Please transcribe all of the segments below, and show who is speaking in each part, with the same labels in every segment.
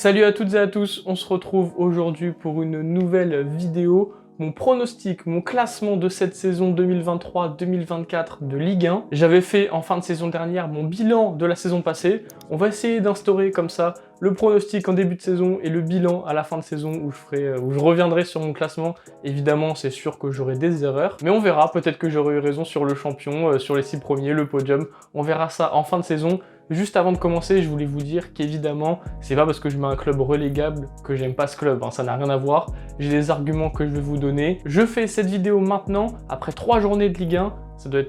Speaker 1: Salut à toutes et à tous, on se retrouve aujourd'hui pour une nouvelle vidéo. Mon pronostic, mon classement de cette saison 2023-2024 de Ligue 1. J'avais fait en fin de saison dernière mon bilan de la saison passée. On va essayer d'instaurer comme ça le pronostic en début de saison et le bilan à la fin de saison où je reviendrai sur mon classement. Évidemment, c'est sûr que j'aurai des erreurs, mais on verra. Peut-être que j'aurai eu raison sur le champion, sur les 6 premiers, le podium. On verra ça en fin de saison. Juste avant de commencer, je voulais vous dire qu'évidemment, c'est pas parce que je mets un club relégable que j'aime pas ce club, hein, ça n'a rien à voir. J'ai des arguments que je vais vous donner. Je fais cette vidéo maintenant, après 3 journées de Ligue 1.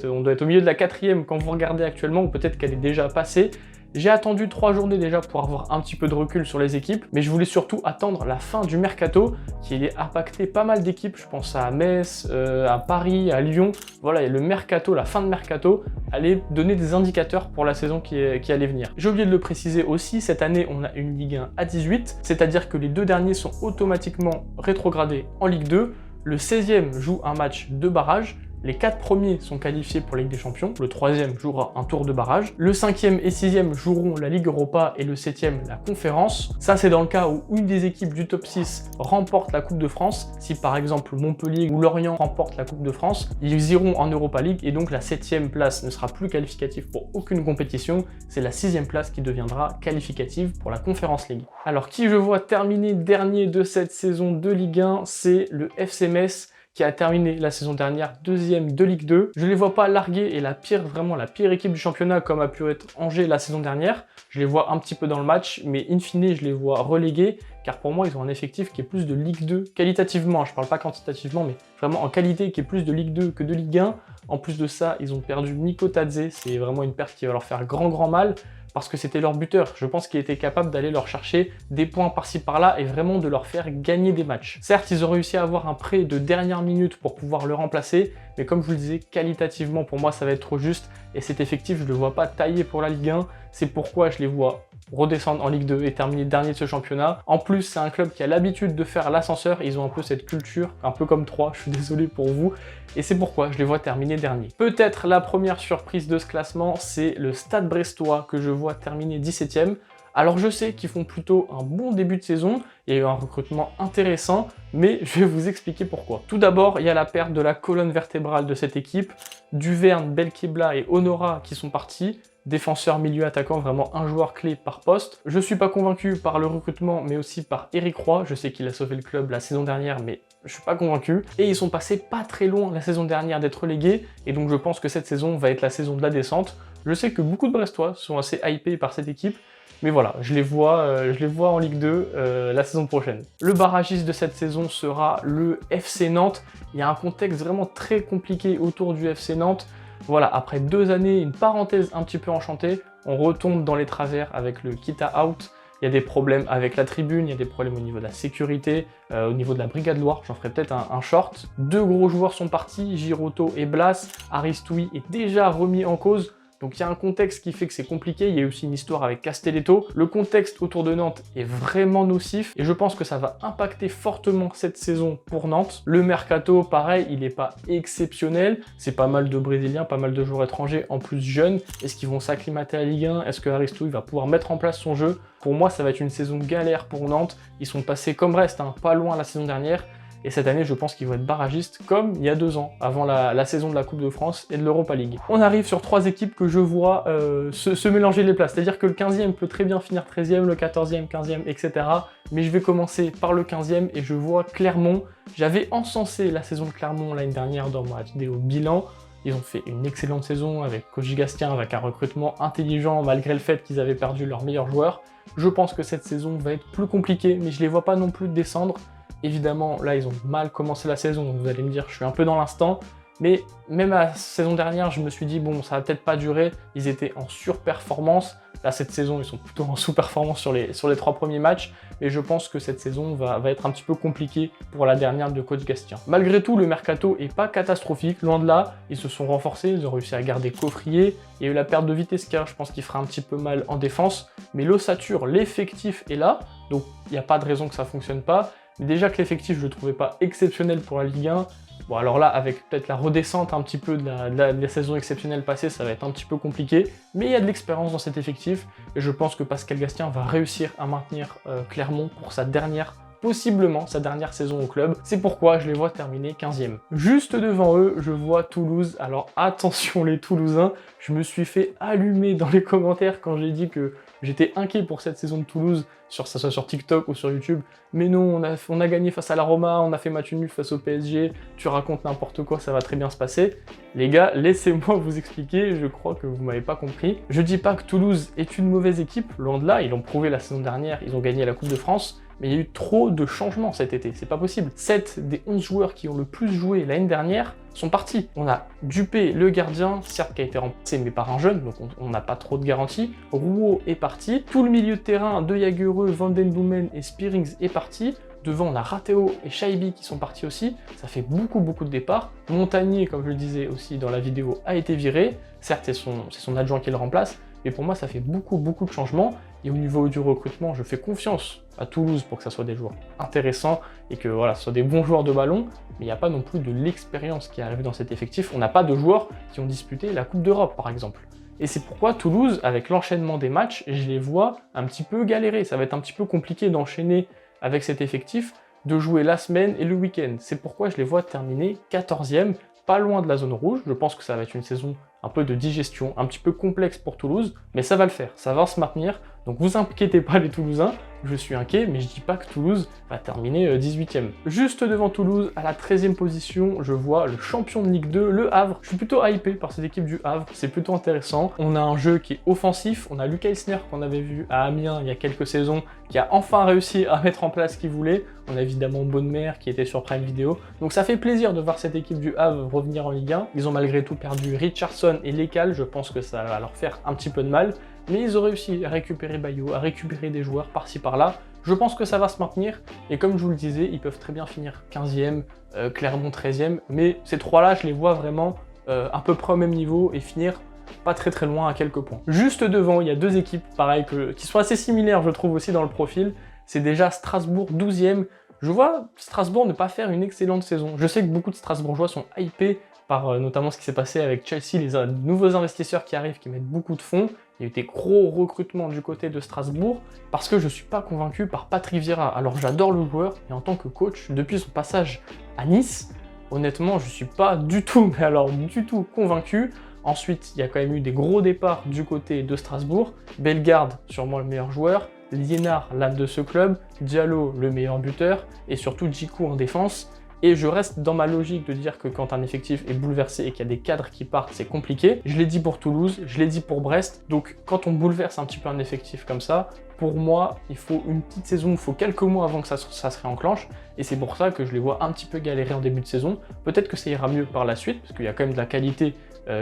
Speaker 1: On doit être au milieu de la 4e quand vous regardez actuellement, ou peut-être qu'elle est déjà passée. J'ai attendu 3 journées déjà pour avoir un petit peu de recul sur les équipes, mais je voulais surtout attendre la fin du mercato, qui allait impacter pas mal d'équipes. Je pense à Metz, à Paris, à Lyon. Voilà, et le mercato, la fin de mercato, allait donner des indicateurs pour la saison qui allait venir. J'ai oublié de le préciser aussi, cette année, on a une Ligue 1 à 18, c'est-à-dire que les 2 derniers sont automatiquement rétrogradés en Ligue 2. Le 16e joue un match de barrage. Les 4 premiers sont qualifiés pour la Ligue des Champions, le 3e jouera un tour de barrage, le 5e et 6e joueront la Ligue Europa et le 7e la Conférence. Ça, c'est dans le cas où une des équipes du top 6 remporte la Coupe de France. Si par exemple Montpellier ou Lorient remportent la Coupe de France, ils iront en Europa League et donc la 7e place ne sera plus qualificative pour aucune compétition. C'est la 6e place qui deviendra qualificative pour la Conference League. Alors qui je vois terminer dernier de cette saison de Ligue 1, c'est le FC Metz, qui a terminé la saison dernière 2e de Ligue 2. Je les vois pas larguer et vraiment la pire équipe du championnat comme a pu être Angers la saison dernière. Je les vois un petit peu dans le match, mais in fine, je les vois relégués, car pour moi, ils ont un effectif qui est plus de Ligue 2 qualitativement. Je parle pas quantitativement, mais vraiment en qualité, qui est plus de Ligue 2 que de Ligue 1. En plus de ça, ils ont perdu Miko Tadze. C'est vraiment une perte qui va leur faire grand mal, parce que c'était leur buteur. Je pense qu'il était capable d'aller leur chercher des points par-ci par-là et vraiment de leur faire gagner des matchs. Certes, ils ont réussi à avoir un prêt de dernière minute pour pouvoir le remplacer, mais comme je vous le disais, qualitativement, pour moi, ça va être trop juste. Et cet effectif, je ne le vois pas taillé pour la Ligue 1. C'est pourquoi je les vois redescendre en Ligue 2 et terminer dernier de ce championnat. En plus, c'est un club qui a l'habitude de faire l'ascenseur. Ils ont un peu cette culture, un peu comme 3, je suis désolé pour vous. Et c'est pourquoi je les vois terminer dernier. Peut-être la première surprise de ce classement, c'est le Stade Brestois que je vois terminer 17e. Alors je sais qu'ils font plutôt un bon début de saison, il y a eu un recrutement intéressant, mais je vais vous expliquer pourquoi. Tout d'abord, il y a la perte de la colonne vertébrale de cette équipe, Duverne, Belkebla et Honora qui sont partis, défenseur, milieu, attaquant, vraiment un joueur clé par poste. Je suis pas convaincu par le recrutement, mais aussi par Eric Roy. Je sais qu'il a sauvé le club la saison dernière, mais je suis pas convaincu. Et ils sont passés pas très loin la saison dernière d'être relégués, et donc je pense que cette saison va être la saison de la descente. Je sais que beaucoup de Brestois sont assez hypés par cette équipe, mais voilà, je les vois en Ligue 2 la saison prochaine. Le barragiste de cette saison sera le FC Nantes. Il y a un contexte vraiment très compliqué autour du FC Nantes. Voilà, après 2 années, une parenthèse un petit peu enchantée, on retombe dans les travers avec le Kita Out. Il y a des problèmes avec la tribune, il y a des problèmes au niveau de la sécurité, au niveau de la Brigade Loire, j'en ferai peut-être un short. 2 gros joueurs sont partis, Giroto et Blas. Aristoui est déjà remis en cause. Donc il y a un contexte qui fait que c'est compliqué, il y a aussi une histoire avec Castelletto. Le contexte autour de Nantes est vraiment nocif et je pense que ça va impacter fortement cette saison pour Nantes. Le mercato, pareil, il n'est pas exceptionnel. C'est pas mal de Brésiliens, pas mal de joueurs étrangers, en plus jeunes. Est-ce qu'ils vont s'acclimater à la Ligue 1? Est-ce que Aristoui va pouvoir mettre en place son jeu? Pour moi, ça va être une saison galère pour Nantes. Ils sont passés comme Brest, pas loin la saison dernière. Et cette année, je pense qu'ils vont être barragistes comme il y a 2 ans, avant la saison de la Coupe de France et de l'Europa League. On arrive sur 3 équipes que je vois se mélanger les places. C'est-à-dire que le 15e peut très bien finir 13e, le 14e, 15e, etc. Mais je vais commencer par le 15e et je vois Clermont. J'avais encensé la saison de Clermont l'année dernière dans ma vidéo bilan. Ils ont fait une excellente saison avec Coach Gastien, avec un recrutement intelligent malgré le fait qu'ils avaient perdu leurs meilleurs joueurs. Je pense que cette saison va être plus compliquée, mais je les vois pas non plus descendre. Évidemment, là, ils ont mal commencé la saison, donc vous allez me dire, je suis un peu dans l'instant, mais même à la saison dernière, je me suis dit, bon, ça va peut-être pas durer, ils étaient en surperformance. Là, cette saison, ils sont plutôt en sous-performance sur les 3 premiers matchs, et je pense que cette saison va être un petit peu compliquée pour la dernière de Coach Gastien. Malgré tout, le mercato est pas catastrophique, loin de là, ils se sont renforcés, ils ont réussi à garder Coffrier, il y a eu la perte de Vitesca, je pense qu'il fera un petit peu mal en défense, mais l'ossature, l'effectif est là, donc il n'y a pas de raison que ça fonctionne pas. Déjà que l'effectif, je le trouvais pas exceptionnel pour la Ligue 1, Bon, alors là, avec peut-être la redescente un petit peu de la saison exceptionnelle passée, ça va être un petit peu compliqué, mais il y a de l'expérience dans cet effectif, et je pense que Pascal Gastien va réussir à maintenir Clermont pour possiblement sa dernière saison au club. C'est pourquoi je les vois terminer 15e. Juste devant eux, je vois Toulouse. Alors attention les Toulousains, je me suis fait allumer dans les commentaires quand j'ai dit que j'étais inquiet pour cette saison de Toulouse, que ça soit sur TikTok ou sur YouTube. Mais non, on a gagné face à la Roma, on a fait match nul face au PSG, tu racontes n'importe quoi, ça va très bien se passer. Les gars, laissez-moi vous expliquer, je crois que vous m'avez pas compris. Je dis pas que Toulouse est une mauvaise équipe, loin de là, ils l'ont prouvé la saison dernière, ils ont gagné la Coupe de France, mais il y a eu trop de changements cet été, c'est pas possible. 7 des 11 joueurs qui ont le plus joué l'année dernière sont partis. On a Dupé, le gardien, certes qui a été remplacé mais par un jeune, donc on n'a pas trop de garantie. Rouault est parti. Tout le milieu de terrain de Jagereux, Van den Boomen et Spearings est parti. Devant, on a Ratteo et Shaibi qui sont partis aussi. Ça fait beaucoup de départs. Montagnier, comme je le disais aussi dans la vidéo, a été viré. Certes, c'est son adjoint qui le remplace, mais pour moi, ça fait beaucoup de changements. Et au niveau du recrutement, je fais confiance à Toulouse pour que ça soit des joueurs intéressants et que voilà, ce soit des bons joueurs de ballon, mais il n'y a pas non plus de l'expérience qui arrive dans cet effectif. On n'a pas de joueurs qui ont disputé la Coupe d'Europe, par exemple. Et c'est pourquoi Toulouse, avec l'enchaînement des matchs, je les vois un petit peu galérer. Ça va être un petit peu compliqué d'enchaîner avec cet effectif, de jouer la semaine et le week-end. C'est pourquoi je les vois terminer 14e, pas loin de la zone rouge. Je pense que ça va être une saison un peu de digestion, un petit peu complexe pour Toulouse, mais ça va le faire, ça va se maintenir. Donc vous inquiétez pas les Toulousains, je suis inquiet, mais je dis pas que Toulouse va terminer 18e. Juste devant Toulouse, à la 13e position, je vois le champion de Ligue 2, le Havre. Je suis plutôt hypé par cette équipe du Havre, c'est plutôt intéressant. On a un jeu qui est offensif, on a Lucas Eisner qu'on avait vu à Amiens il y a quelques saisons, qui a enfin réussi à mettre en place ce qu'il voulait. On a évidemment Bonnemer qui était sur Prime Video. Donc ça fait plaisir de voir cette équipe du Havre revenir en Ligue 1. Ils ont malgré tout perdu Richardson et Lekal, je pense que ça va leur faire un petit peu de mal. Mais ils ont réussi à récupérer Bayo, à récupérer des joueurs par-ci par-là. Je pense que ça va se maintenir, et comme je vous le disais, ils peuvent très bien finir 15e, Clermont 13e, mais ces trois-là, je les vois vraiment à peu près au même niveau, et finir pas très loin à quelques points. Juste devant, il y a deux équipes, pareil, qui sont assez similaires, je trouve aussi dans le profil. C'est déjà Strasbourg 12e. Je vois Strasbourg ne pas faire une excellente saison. Je sais que beaucoup de Strasbourgeois sont hypés par notamment ce qui s'est passé avec Chelsea, les nouveaux investisseurs qui arrivent, qui mettent beaucoup de fonds. Il y a eu des gros recrutements du côté de Strasbourg, parce que je ne suis pas convaincu par Patrick Vieira. Alors j'adore le joueur, et en tant que coach, depuis son passage à Nice, honnêtement, je ne suis pas du tout, mais alors du tout convaincu. Ensuite, il y a quand même eu des gros départs du côté de Strasbourg. Bellegarde, sûrement le meilleur joueur. Liénard, l'âme de ce club. Diallo, le meilleur buteur. Et surtout Djikou en défense. Et je reste dans ma logique de dire que quand un effectif est bouleversé et qu'il y a des cadres qui partent, c'est compliqué. Je l'ai dit pour Toulouse, je l'ai dit pour Brest. Donc quand on bouleverse un petit peu un effectif comme ça, pour moi, il faut une petite saison, il faut quelques mois avant que ça se réenclenche. Et c'est pour ça que je les vois un petit peu galérer en début de saison. Peut-être que ça ira mieux par la suite, parce qu'il y a quand même de la qualité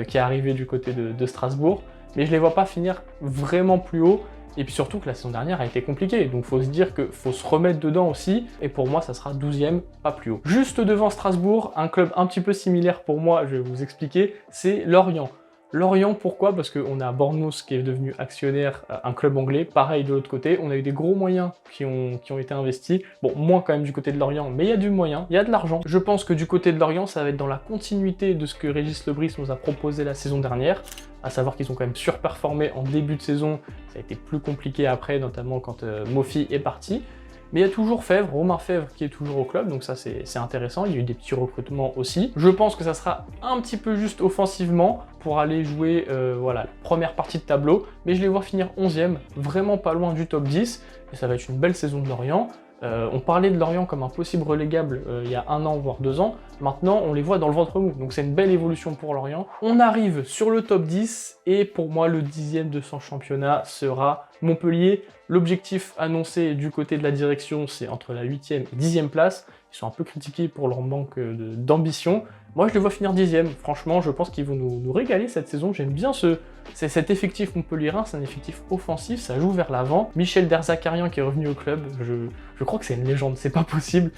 Speaker 1: qui est arrivée du côté de Strasbourg. Mais je les vois pas finir vraiment plus haut. Et puis surtout que la saison dernière a été compliquée, donc faut se dire qu'il faut se remettre dedans aussi, et pour moi ça sera 12e, pas plus haut. Juste devant Strasbourg, un club un petit peu similaire pour moi, je vais vous expliquer, c'est Lorient. Lorient, pourquoi? Parce qu'on a Bournemouth qui est devenu actionnaire, un club anglais. Pareil de l'autre côté, on a eu des gros moyens qui ont été investis. Bon, moins quand même du côté de Lorient, mais il y a du moyen, il y a de l'argent. Je pense que du côté de Lorient, ça va être dans la continuité de ce que Régis Lebris nous a proposé la saison dernière, à savoir qu'ils ont quand même surperformé en début de saison. Ça a été plus compliqué après, notamment quand Mofi est parti. Mais il y a toujours Fèvre, Romain Fèvre qui est toujours au club, donc ça c'est intéressant, il y a eu des petits recrutements aussi. Je pense que ça sera un petit peu juste offensivement pour aller jouer voilà, la première partie de tableau, mais je les vois finir 11e, vraiment pas loin du top 10, et ça va être une belle saison de Lorient. On parlait de Lorient comme un possible relégable il y a 1 an, voire 2 ans. Maintenant, on les voit dans le ventre mou. Donc c'est une belle évolution pour Lorient. On arrive sur le top 10. Et pour moi, le 10e de son championnat sera Montpellier. L'objectif annoncé du côté de la direction, c'est entre la 8e et 10e place. Ils sont un peu critiqués pour leur manque d'ambition. Moi, je les vois finir 10e. Franchement, je pense qu'ils vont nous régaler cette saison. J'aime bien cet effectif montpelliérain. C'est un effectif offensif, ça joue vers l'avant. Michel Derzakarian qui est revenu au club, je crois que c'est une légende, c'est pas possible.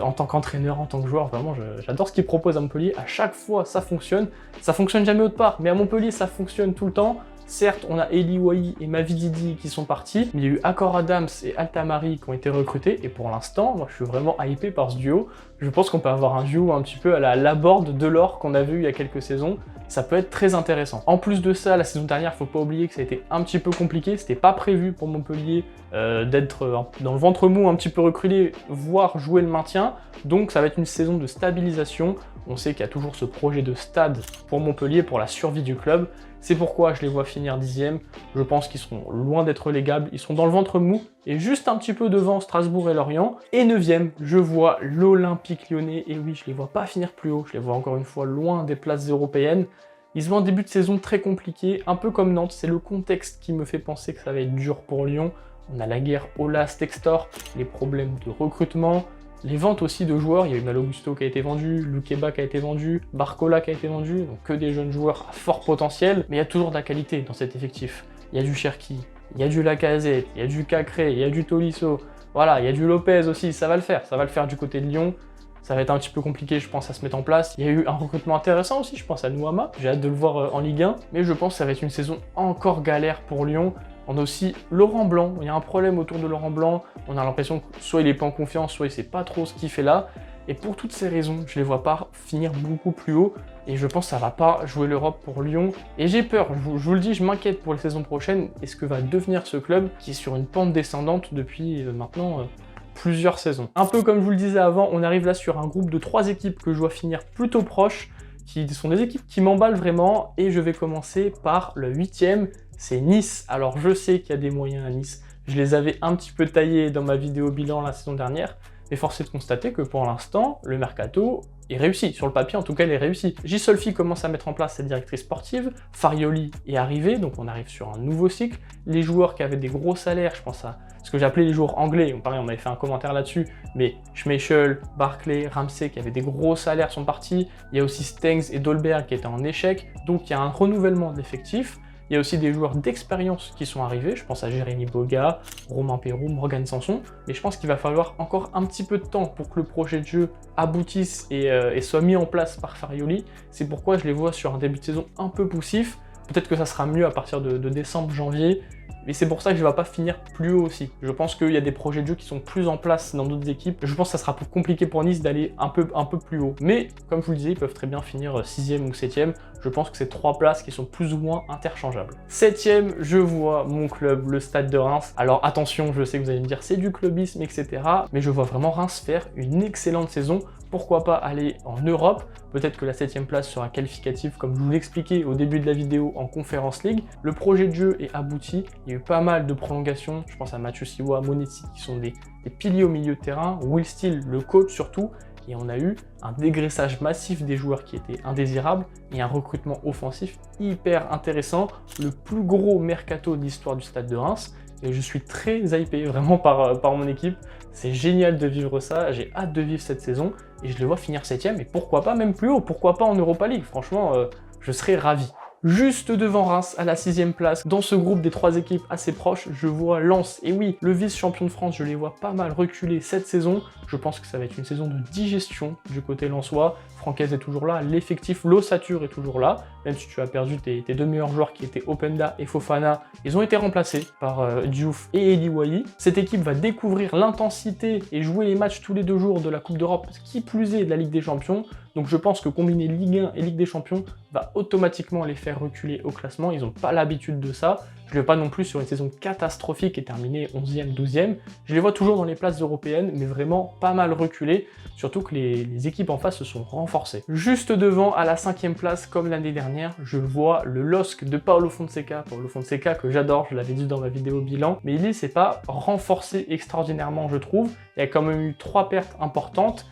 Speaker 1: En tant qu'entraîneur, en tant que joueur, vraiment, j'adore ce qu'il propose à Montpellier. À chaque fois, ça fonctionne. Ça fonctionne jamais autre part, mais à Montpellier, ça fonctionne tout le temps. Certes, on a Eli Wahi et Mavididi qui sont partis, mais il y a eu Akor Adams et Altamari qui ont été recrutés, et pour l'instant, moi je suis vraiment hypé par ce duo. Je pense qu'on peut avoir un duo un petit peu à la Laborde de l'or qu'on a vu il y a quelques saisons. Ça peut être très intéressant. En plus de ça, la saison dernière, faut pas oublier que ça a été un petit peu compliqué. C'était pas prévu pour Montpellier d'être dans le ventre mou, un petit peu reculé, voire jouer le maintien. Donc ça va être une saison de stabilisation. On sait qu'il y a toujours ce projet de stade pour Montpellier, pour la survie du club. C'est pourquoi je les vois finir 10e. Je pense qu'ils seront loin d'être relégables. Ils seront dans le ventre mou et juste un petit peu devant Strasbourg et Lorient. Et 9e, je vois l'Olympique Lyonnais. Et oui, je les vois pas finir plus haut. Je les vois encore une fois loin des places européennes. Ils ont un début de saison très compliqué, un peu comme Nantes. C'est le contexte qui me fait penser que ça va être dur pour Lyon. On a la guerre Aulas-Textor, les problèmes de recrutement, les ventes aussi de joueurs. Il y a eu Malo Gusto qui a été vendu, Lukeba qui a été vendu, Barcola qui a été vendu, donc que des jeunes joueurs à fort potentiel. Mais il y a toujours de la qualité dans cet effectif. Il y a du Cherki, il y a du Lacazette, il y a du Cacré, il y a du Tolisso. Voilà, il y a du Lopez aussi, ça va le faire. Ça va le faire du côté de Lyon. Ça va être un petit peu compliqué, je pense, à se mettre en place. Il y a eu un recrutement intéressant aussi, je pense à Nouama. J'ai hâte de le voir en Ligue 1. Mais je pense que ça va être une saison encore galère pour Lyon. On a aussi Laurent Blanc. Il y a un problème autour de Laurent Blanc. On a l'impression que soit il est pas en confiance, soit il sait pas trop ce qu'il fait là. Et pour toutes ces raisons, je les vois pas finir beaucoup plus haut. Et je pense que ça va pas jouer l'Europe pour Lyon. Et j'ai peur, je vous le dis, je m'inquiète pour les saisons prochaines. Et ce que va devenir ce club qui est sur une pente descendante depuis maintenant plusieurs saisons. Un peu comme je vous le disais avant, on arrive là sur un groupe de 3 équipes que je vois finir plutôt proches, qui sont des équipes qui m'emballent vraiment, et je vais commencer par le 8e, c'est Nice. Alors je sais qu'il y a des moyens à Nice, je les avais un petit peu taillés dans ma vidéo bilan la saison dernière, mais force est de constater que pour l'instant, le mercato est réussi. Sur le papier, en tout cas, il est réussi. Gisolfi commence à mettre en place sa directrice sportive, Farioli est arrivé, donc on arrive sur un nouveau cycle. Les joueurs qui avaient des gros salaires, je pense à ce que j'appelais les joueurs anglais, pareil, on avait fait un commentaire là-dessus, mais Schmeichel, Barclay, Ramsey qui avaient des gros salaires sont partis. Il y a aussi Stengs et Dolberg qui étaient en échec, donc il y a un renouvellement de l'effectif. Il y a aussi des joueurs d'expérience qui sont arrivés, je pense à Jérémy Boga, Romain Perrault, Morgan Sanson, mais je pense qu'il va falloir encore un petit peu de temps pour que le projet de jeu aboutisse et soit mis en place par Farioli. C'est pourquoi je les vois sur un début de saison un peu poussif. Peut-être que ça sera mieux à partir de décembre, janvier, mais c'est pour ça que je ne vais pas finir plus haut aussi. Je pense qu'il y a des projets de jeu qui sont plus en place dans d'autres équipes. Je pense que ça sera plus compliqué pour Nice d'aller un peu plus haut. Mais comme je vous le disais, ils peuvent très bien finir 6e ou 7e. Je pense que c'est 3 places qui sont plus ou moins interchangeables. 7e, je vois mon club, le Stade de Reims. Alors attention, je sais que vous allez me dire c'est du clubisme, etc. Mais je vois vraiment Reims faire une excellente saison. Pourquoi pas aller en Europe? Peut-être que la 7e place sera qualificative, comme je vous l'expliquais au début de la vidéo, en Conference League. Le projet de jeu est abouti. Il y a eu pas mal de prolongations. Je pense à Mathieu Siwa, Monetti, qui sont des piliers au milieu de terrain. Will Steele, le coach surtout. Et on a eu un dégraissage massif des joueurs qui étaient indésirables et un recrutement offensif hyper intéressant. Le plus gros mercato de l'histoire du Stade de Reims. Et je suis très hypé vraiment par mon équipe. C'est génial de vivre ça, j'ai hâte de vivre cette saison et je les vois finir 7e et pourquoi pas même plus haut, pourquoi pas en Europa League. Franchement, je serais ravi. Juste devant Reims, à la 6e place, dans ce groupe des 3 équipes assez proches, je vois Lens. Et oui, le vice-champion de France, je les vois pas mal reculer cette saison. Je pense que ça va être une saison de digestion du côté lensois. Francaise est toujours là, l'effectif, l'ossature est toujours là. Même si tu as perdu tes 2 meilleurs joueurs qui étaient Openda et Fofana, ils ont été remplacés par Diouf et Eli Wahi. Cette équipe va découvrir l'intensité et jouer les matchs tous les 2 jours de la Coupe d'Europe, qui plus est de la Ligue des Champions. Donc je pense que combiner Ligue 1 et Ligue des Champions va automatiquement les faire reculer au classement. Ils n'ont pas l'habitude de ça. Je ne vais pas non plus sur une saison catastrophique et terminer 11e, 12e. Je les vois toujours dans les places européennes, mais vraiment pas mal reculés. Surtout que les équipes en face se sont renforcées. Juste devant, à la 5e place, comme l'année dernière, je vois le LOSC de Paulo Fonseca. Paulo Fonseca que j'adore, je l'avais dit dans ma vidéo bilan. Mais il ne s'est pas renforcé extraordinairement, je trouve. Il y a quand même eu 3 pertes importantes.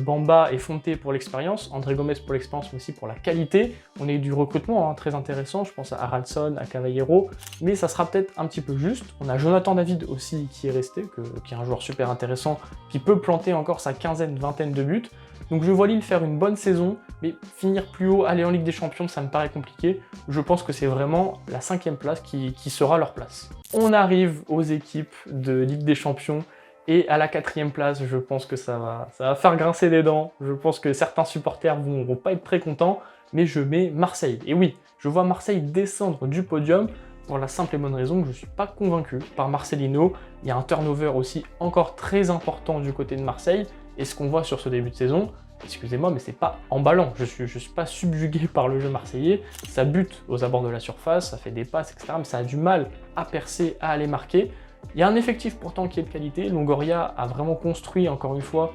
Speaker 1: Bamba et Fonte pour l'expérience, André Gomes pour l'expérience mais aussi pour la qualité. On a eu du recrutement très intéressant, je pense à Haraldson, à Cavallero, mais ça sera peut-être un petit peu juste. On a Jonathan David aussi qui est resté, qui est un joueur super intéressant, qui peut planter encore sa quinzaine, vingtaine de buts. Donc je vois Lille faire une bonne saison, mais finir plus haut, aller en Ligue des Champions, ça me paraît compliqué. Je pense que c'est vraiment la 5e place qui sera leur place. On arrive aux équipes de Ligue des Champions. Et à la 4e place, je pense que ça va faire grincer des dents. Je pense que certains supporters vont pas être très contents. mais je mets Marseille. Et oui, je vois Marseille descendre du podium pour la simple et bonne raison que je ne suis pas convaincu par Marcelino. Il y a un turnover aussi encore très important du côté de Marseille, et ce qu'on voit sur ce début de saison, excusez-moi, mais c'est pas emballant. Je suis pas subjugué par le jeu marseillais. Ça bute aux abords de la surface, ça fait des passes, etc. Mais ça a du mal à percer, à aller marquer. Il y a un effectif pourtant qui est de qualité. Longoria a vraiment construit, encore une fois,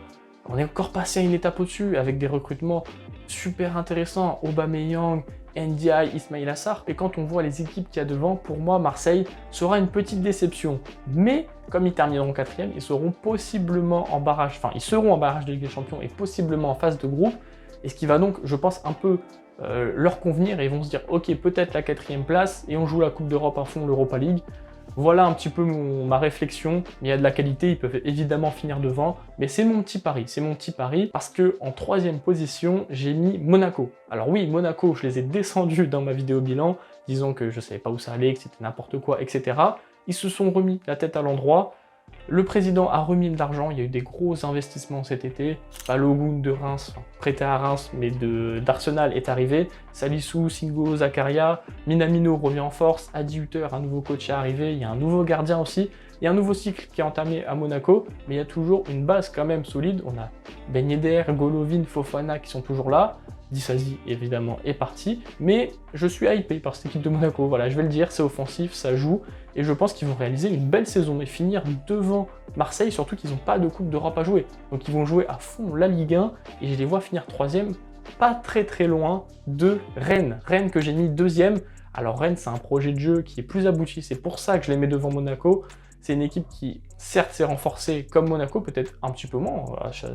Speaker 1: on est encore passé à une étape au-dessus avec des recrutements super intéressants. Aubameyang, Ndiaye, Ismaïla Sarr. Et quand on voit les équipes qu'il y a devant, pour moi, Marseille sera une petite déception. Mais comme ils termineront 4e, ils seront possiblement en barrage, enfin ils seront en barrage de Ligue des Champions et possiblement en phase de groupe. Et ce qui va donc, je pense, un peu leur convenir, et ils vont se dire ok, peut-être la 4e place et on joue la Coupe d'Europe à fond, l'Europa League. Voilà un petit peu ma réflexion. Il y a de la qualité, ils peuvent évidemment finir devant, mais c'est mon petit pari, parce que en 3e position, j'ai mis Monaco. Alors oui, Monaco, je les ai descendus dans ma vidéo bilan, disant que je savais pas où ça allait, que c'était n'importe quoi, etc. Ils se sont remis la tête à l'endroit. Le président a remis de l'argent, il y a eu des gros investissements cet été. Balogun de Reims, enfin, prêté à Reims, mais d'Arsenal est arrivé. Salissou, Singo, Zakaria, Minamino revient en force. Adi Hutter, un nouveau coach est arrivé. Il y a un nouveau gardien aussi. Il y a un nouveau cycle qui est entamé à Monaco, mais il y a toujours une base quand même solide. On a Ben Yedder, Golovin, Fofana qui sont toujours là. Disasi, évidemment, est parti. Mais je suis hypé par cette équipe de Monaco. Voilà, je vais le dire, c'est offensif, ça joue. Et je pense qu'ils vont réaliser une belle saison et finir devant Marseille, surtout qu'ils n'ont pas de Coupe d'Europe à jouer. Donc ils vont jouer à fond la Ligue 1 et je les vois finir 3e, pas très loin de Rennes. Rennes que j'ai mis 2e. Alors Rennes, c'est un projet de jeu qui est plus abouti. C'est pour ça que je les mets devant Monaco. C'est une équipe qui, certes, s'est renforcée comme Monaco, peut-être un petit peu moins,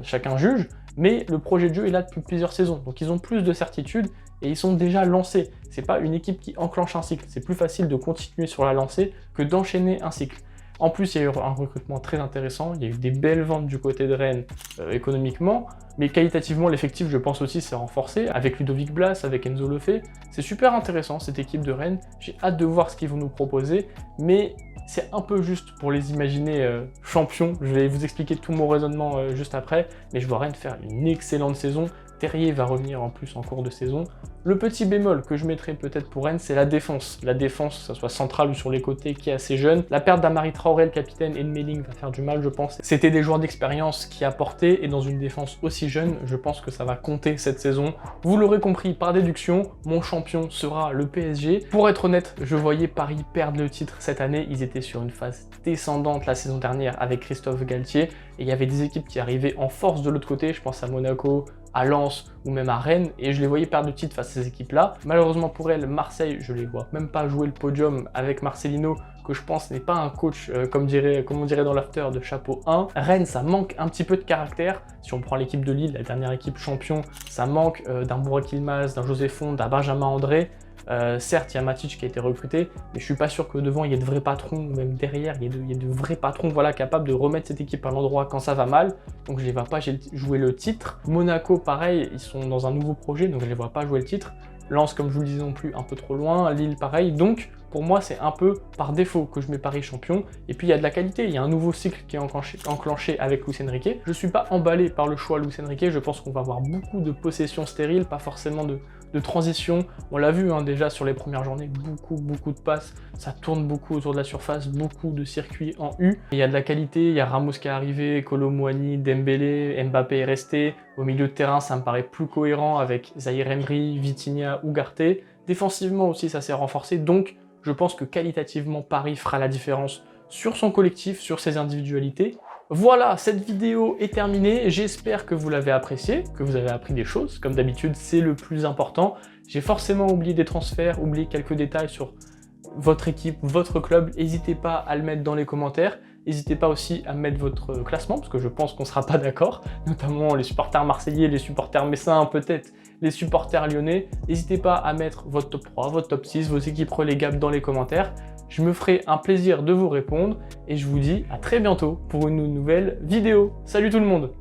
Speaker 1: chacun juge, mais le projet de jeu est là depuis plusieurs saisons. Donc ils ont plus de certitude et ils sont déjà lancés. C'est pas une équipe qui enclenche un cycle. C'est plus facile de continuer sur la lancée que d'enchaîner un cycle. En plus, il y a eu un recrutement très intéressant. Il y a eu des belles ventes du côté de Rennes économiquement, mais qualitativement, l'effectif, je pense aussi, s'est renforcé avec Ludovic Blas, avec Enzo Lefebvre. C'est super intéressant cette équipe de Rennes. J'ai hâte de voir ce qu'ils vont nous proposer, mais c'est un peu juste pour les imaginer champions. Je vais vous expliquer tout mon raisonnement juste après, mais je vois Rennes faire une excellente saison. Terrier va revenir en plus en cours de saison. Le petit bémol que je mettrais peut-être pour Rennes, c'est la défense. La défense, que ce soit centrale ou sur les côtés, qui est assez jeune. La perte d'Amari Traoré, le capitaine, et de Melling va faire du mal, je pense. C'était des joueurs d'expérience qui apportaient, et dans une défense aussi jeune, je pense que ça va compter cette saison. Vous l'aurez compris par déduction, mon champion sera le PSG. Pour être honnête, je voyais Paris perdre le titre cette année. Ils étaient sur une phase descendante la saison dernière avec Christophe Galtier, et il y avait des équipes qui arrivaient en force de l'autre côté. Je pense à Monaco, à Lens ou même à Rennes, et je les voyais perdre le titre face à ces équipes-là. Malheureusement pour elles, Marseille, je les vois même pas jouer le podium avec Marcelino, que je pense n'est pas un coach, comme on dirait dans l'after, de chapeau 1. Rennes, ça manque un petit peu de caractère. Si on prend l'équipe de Lille, la dernière équipe champion, ça manque d'un Burak Yilmaz, d'un José Font, d'un Benjamin André. Certes, il y a Matic qui a été recruté, mais je suis pas sûr que devant il y ait de vrais patrons, ou même derrière il y ait de vrais patrons, voilà, capables de remettre cette équipe à l'endroit quand ça va mal. Donc je les vois pas jouer le titre. Monaco, pareil, ils sont dans un nouveau projet, donc je les vois pas jouer le titre. Lens, comme je vous le disais non plus, un peu trop loin. Lille, pareil. Donc pour moi, c'est un peu par défaut que je mets Paris champion. Et puis il y a de la qualité, il y a un nouveau cycle qui est enclenché avec Luis Enrique. Je suis pas emballé par le choix Luis Enrique. Je pense qu'on va avoir beaucoup de possessions stériles, pas forcément de transition. On l'a vu déjà sur les premières journées, beaucoup de passes, ça tourne beaucoup autour de la surface, beaucoup de circuits en U. Il y a de la qualité, il y a Ramos qui est arrivé, Kolo Muani, Dembélé, Mbappé est resté. Au milieu de terrain, ça me paraît plus cohérent avec Zahir Emery, Vitinha, Ugarte. Défensivement aussi, ça s'est renforcé, donc je pense que qualitativement, Paris fera la différence sur son collectif, sur ses individualités. Voilà, cette vidéo est terminée, j'espère que vous l'avez appréciée, que vous avez appris des choses, comme d'habitude, c'est le plus important. J'ai forcément oublié des transferts, oublié quelques détails sur votre équipe, votre club, n'hésitez pas à le mettre dans les commentaires, n'hésitez pas aussi à mettre votre classement, parce que je pense qu'on ne sera pas d'accord, notamment les supporters marseillais, les supporters messins, peut-être les supporters lyonnais. N'hésitez pas à mettre votre top 3, votre top 6, vos équipes relégables dans les commentaires. Je me ferai un plaisir de vous répondre et je vous dis à très bientôt pour une nouvelle vidéo. Salut tout le monde!